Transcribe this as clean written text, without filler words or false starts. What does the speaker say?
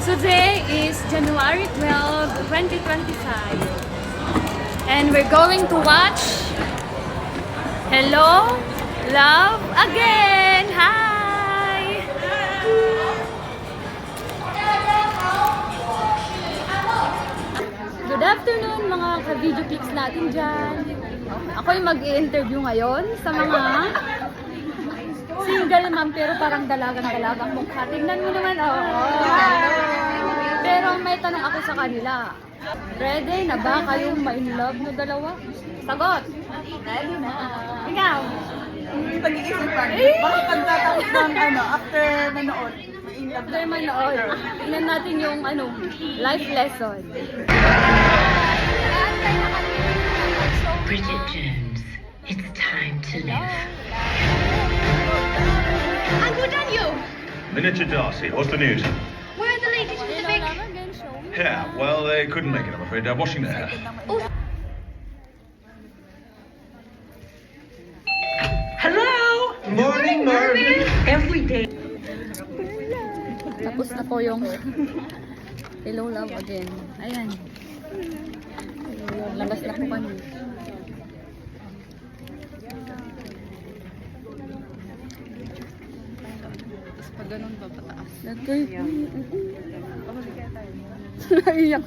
Today is January 12, 2025. And we're going to watch Hello, Love Again! Hi! Good afternoon mga ka-video pics natin dyan. Ako yung mag-i-interview ngayon sa mga single ma'am pero parang dalagang-dalagang mukha. Tingnan mo naman, Pero may tanong ako sa kanila. Ready na ba kayong ma-in-love no dalawa? Sagot! Ready na. Ikaw? Pag-iisip pa. Bakit pagtatapos ng after manood? After manood, tingnan natin yung life lesson. Bridget Jones, it's time to live. I'm good on you. Miniature Darcy, what's the news? Where are the ladies with the big... Yeah, well, they couldn't make it, I'm afraid. They're washing their hair. Hello! Morning, Marvin! Every day. Tapos na po yung Hello, Love Again. Ayan. Labas na po kami. Pag ganun ba pataas? Naiyak.